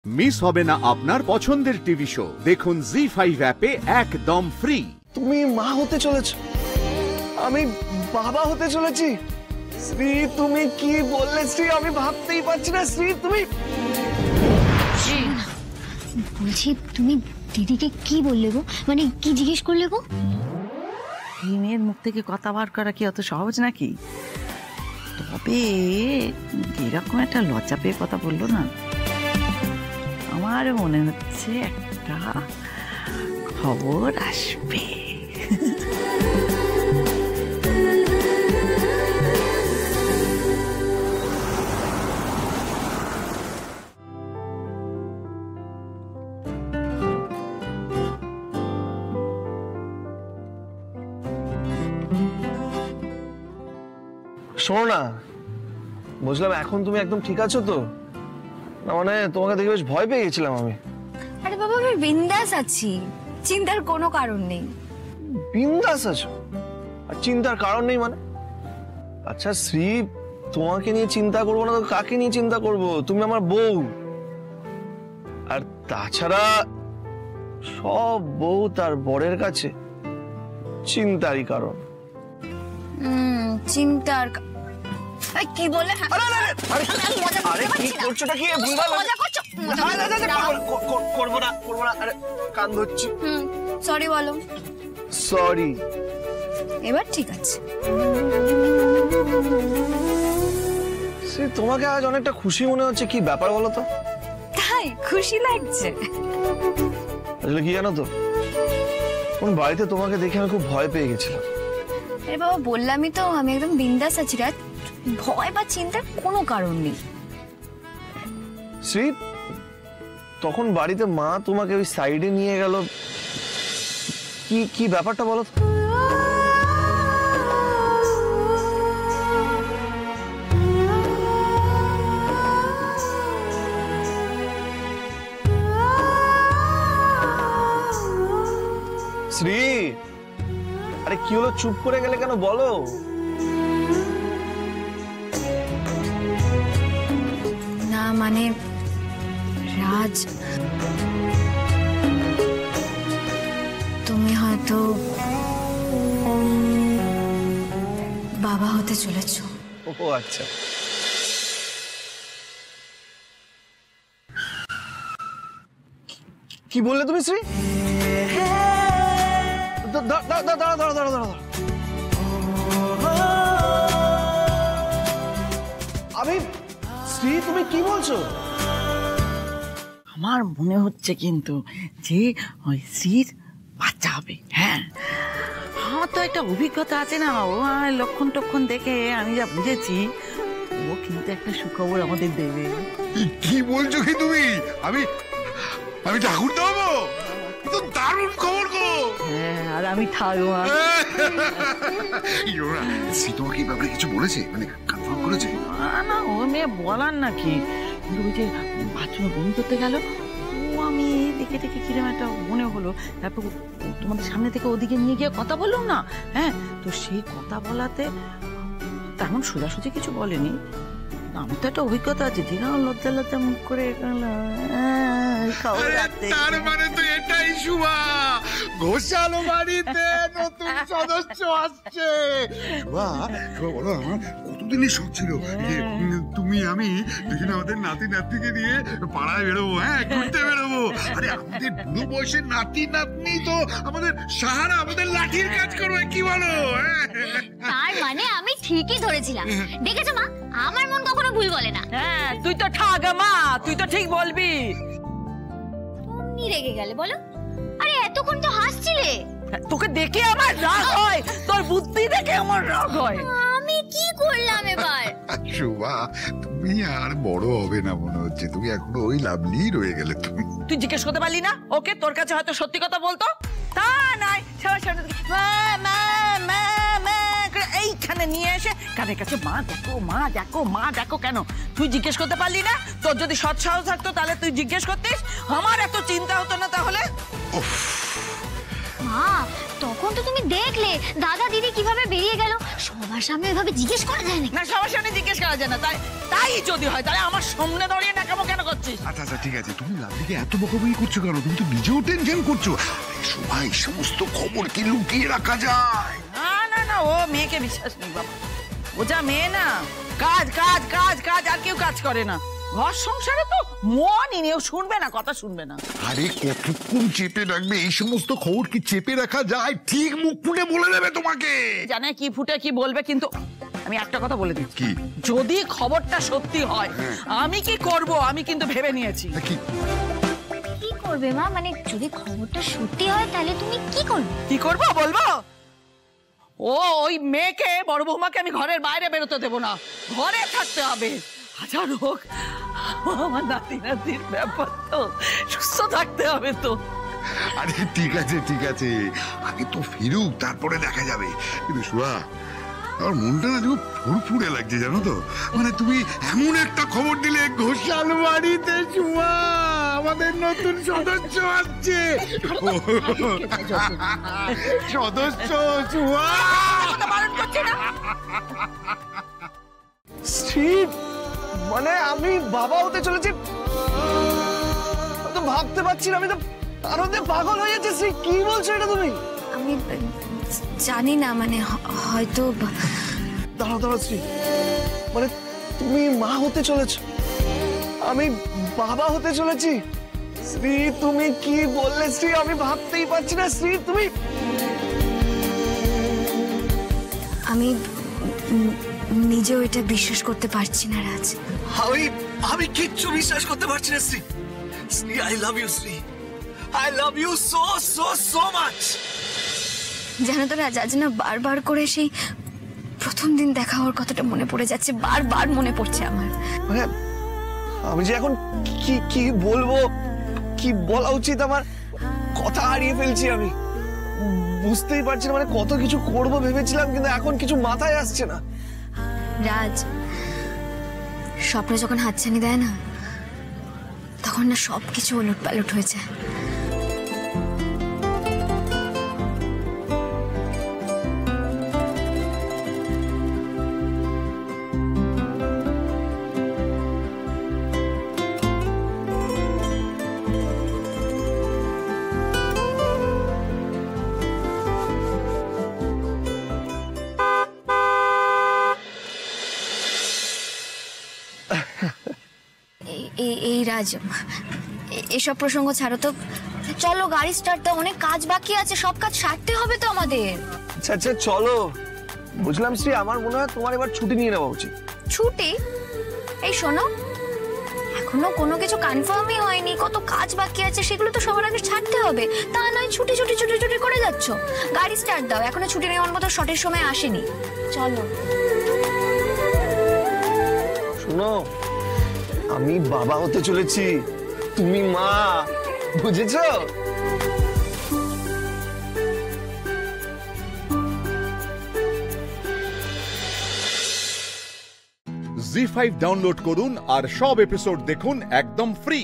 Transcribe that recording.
Miss হবে না আপনার পছন্দের টিভি শো। দেখুন জি5 অ্যাপে একদম ফ্রি। তুমি মা হতে চলেছ, আমি বাবা হতে চলেছি। শ্রী তুমি কি বললে শ্রী, আমি ভাবতেই পারছি না। শ্রী তুমি, বলছি তুমি দিদিকে কি বললে গো, মানে কি জিজ্ঞেস করলে গো? এই মেয়ের মুখ থেকে কথা বার করা কি অত সহজ নাকি? তবে এরকম একটা লজ্জা পেয়ে কথা বললো না, আমার মনে হচ্ছে একটা খবর আসবে। শোনো না, বুঝলাম এখন তুমি একদম ঠিক আছো তো? না মানে তোমাকে দেখে বেশ ভয় পেয়ে গেছিলাম আমি। আরে বাবা আমি বিন্দাস আছি, চিন্তার কোনো কারণ নেই। বিন্দাস আছো আর চিন্তার কারণ নেই মানে? আচ্ছা শ্রী, তোমাকে নিয়ে চিন্তা করবো না তো কাকে নিয়ে চিন্তা করব? তুমি আমার বউ। আর তাছাড়া সব বউ তার বরের কাছে চিন্তারই কারণ। চিন্তার কি বলে? আরে কি করছোটা কি? করবো না। আরে কান ধরছি। সরি বলো। সরি। এবার ঠিক আছে। তোমাকে আজ অনেকটা খুশি মনে হচ্ছে, কি ব্যাপার বলো তো? তাই খুশি লাগছে? আসলে কি জানো তো, কোন বাড়িতে তোমাকে দেখে আমি খুব ভয় পেয়ে গেছিলাম। আরে বাবা বললামই তো আমি একদম বিন্দাস আছি, রাত ভয় বা চিন্তার কোনো কারণ নেই। শ্রী, তখন বাড়িতে মা তোমাকে ওই সাইডে নিয়ে গেল, কি ব্যাপারটা বলো? শ্রী, আরে কি হলো, চুপ করে গেলে কেন বলো? না মানে রাজ, তুমি হয়তো বাবা হতে চলেছ। ও আচ্ছা। কি বললে তুমি শ্রী? দাঁড়া। আমি শ্রী, তুমি কি বলছো? আমার মনে হচ্ছে কিন্তু যে ওই স্ত্রীর বাচ্চা হবে। হ্যাঁ, আমার তো একটা অভিজ্ঞতা আছে না, ও লক্ষণ টক্ষণ দেখে আমি যা বুঝেছি, ও কিন্তু একটা সুখবর আমাদের দেবে। কি বলছো কি তুমি? আমি ঠাকুর দেবো? তো দারুণ খবর গো। হ্যাঁ, আর আমি ঠাকুমা। শ্রী তোমাকে এই ব্যাপারে কিছু বলেছে, মানে কনফার্ম করেছে? না, ও মেয়ে বলার নাকি, কিন্তু ওই যে বাথরুমে বমি করতে গেল, ও আমি দেখে কিরম একটা মনে হলো। তারপর তোমাদের সামনে থেকে ওদিকে নিয়ে গিয়ে কথা বললাম না, হ্যাঁ, তো সেই কথা বলাতে তেমন সোজাসুজি কিছু বলেনি। আমার তো একটা অভিজ্ঞতা আছে, দিনও লজ্জা মুখ করে তার মানে তো এটাই শুভা, ঘোষাল বাড়িতে নতুন সদস্য আসছে। শুভা বলো, আমার কতদিনই শখ ছিল যে তুমি আমি দুজনে আমাদের নাতি নাতনিকে নিয়ে পাড়ায় বেরোবো, হ্যাঁ ঘুরতে বেরোবো। আরে আমাদের বুড়ো বয়সের নাতি নাতনি তো আমাদের সাহারা, আমাদের লাঠির কাজ করবে, কি বলো? তার মানে আমি ঠিকই ধরেছিলাম। দেখেছো মা, আমার মন কখনো ভুল বলে না। হ্যাঁ, তুই তো ঠাকুমা, তুই তো ঠিক বলবি। তুমি রেগে গেলে বলো? আরে এতক্ষণ তো হাসছিলে। তোকে দেখে আমার রাগ হয়, তোর বুদ্ধি দেখে আমার রাগ হয়। আমি কি করলাম এবার? শুভা, তুমি আর বড় হবে না মনে হচ্ছে, তুমি এখনো ওই লাভলি রয়ে গেলে। তুই জিজ্ঞেস করতে পারলি না ওকে? তোর কাছে হয়তো সত্যি কথা বলতো, তা নাই সবার সামনে এইখানে নিয়ে এসে কানের কাছে মা দেখো কেন? তুই জিজ্ঞেস করতে পারলি না? তোর যদি সৎ সাহস থাকতো তাহলে তুই জিজ্ঞেস করতিস, আমার এত চিন্তা হতো না তাহলে। মা, তখন তো তুমি দেখলে দাদা দিদি কিভাবে বেরিয়ে গেল। সবার সামনে এভাবে জিজ্ঞেস করা যায় না। না, সবার সামনে জিজ্ঞেস করা যায় না। তাই যদি হয় তাহলে আমার সামনে দাঁড়িয়ে নাকামো কেন করছিস? আচ্ছা আচ্ছা ঠিক আছে, তুমি লাভলিকে এত বকাবকি করছো কেন? তুমি তো নিজেও টেনশন করছো। সবাই সমস্ত খবর কি লুকিয়ে রাখা যায়? না না না, ও মেয়েকে বিশ্বাস নেই বাবা। ও যা মেয়ে না, কাজ কাজ কাজ কাজ, আর কেউ কাজ করে না। ঘর সংসারে তো মনই নেই, ও শুনবে না, কথা শুনবে না। আরে কতক্ষণ চেপে রাখবে? এই সমস্ত খবর কি চেপে রাখা যায়? ঠিক মুখ ফুটে বলে দেবে তোমাকে। জানে কি ফুটে কি বলবে, কিন্তু আমি একটা কথা বলে দিচ্ছি, কি? যদি খবরটা সত্যি হয় আমি কি করব আমি কিন্তু ভেবে নিয়েছি। কি কি করবে মা? মানে যদি খবরটা সত্যি হয় তাহলে তুমি কি করবে? কি করব বলবো? ওই মেয়েকে, বড় বৌমাকে আমি ঘরের বাইরে বেরোতে দেবো না, ঘরে থাকতে হবে। হাজার হোক আমার নাতি নাতির ব্যাপার, তো সুস্থ থাকতে হবে তো। আরে ঠিক আছে ঠিক আছে, আগে তো ফিরুক, তারপরে দেখা যাবে। কিন্তু শুয়া, আমার মনটা না যেন ফুরফুরে লাগছে, জানো তো? মানে তুমি এমন একটা খবর দিলে, ঘোষাল বাড়িতে শুয়া আমাদের নতুন সদস্য আসছে। সদস্য শুয়া। বারণ করছি না। শ্রী, মানে আমি বাবা হতে চলেছি, তো ভাবতে পারছি না। আমি তো আনন্দে পাগল হয়ে যাচ্ছি। শ্রী, কি বলছো এটা তুমি? আমি জানি না, মানে হয়তো। দাঁড়াও দাঁড়াও শ্রী, মানে তুমি মা হতে চলেছ, আমি বাবা হতে চলেছি। শ্রী, তুমি কি বললে শ্রী? আমি ভাবতেই পারছি না। শ্রী, তুমি। আমি নিজেও এটা বিশ্বাস করতে পারছি না রাজ। আমি কিচ্ছু বিশ্বাস করতে পারছি না Sri. Sri, I love you Sri, I love you so so so much. জানো তো রাজ, আজ না বারবার করে সেই প্রথম দিন দেখা হওয়ার কথাটা মনে পড়ে যাচ্ছে, বারবার মনে পড়ছে আমার। মানে আমি যে এখন কি কি বলবো, কি বলা উচিত, আমার কথা হারিয়ে ফেলছি। আমি বুঝতেই পারছি না, মানে কত কিছু করব ভেবেছিলাম, কিন্তু এখন কিছু মাথায় আসছে না। রাজ, স্বপ্ন যখন হাতছানি দেয় না, তখন না সবকিছু ওলট পালট হয়ে যায়। এই রাজ, এসব প্রসঙ্গ ছাড়ো তো, চলো গাড়ি স্টার্ট দাও, অনেক কাজ বাকি আছে, সব কাজ সারতে হবে তো আমাদের। আচ্ছা আচ্ছা চলো। বুঝলাম শ্রী, আমার মনে হয় তোমার এবার ছুটি নিয়ে নেওয়া উচিত। ছুটি? এই শোনো, এখনো কোনো কিছু কনফার্মই হয়নি, কত কাজ বাকি আছে, সেগুলো তো সবার আগে ছাড়তে হবে। তা নয় ছুটি ছুটি ছুটি ছুটি করে যাচ্ছ। গাড়ি স্টার্ট দাও, এখনো ছুটি নেওয়ার মতো সঠিক সময় আসেনি। চলো। শোনো, আমি বাবা হতে চলেছি, তুমি মা, বুঝেছো? জি5 ডাউনলোড করুন আর সব এপিসোড দেখুন একদম ফ্রি।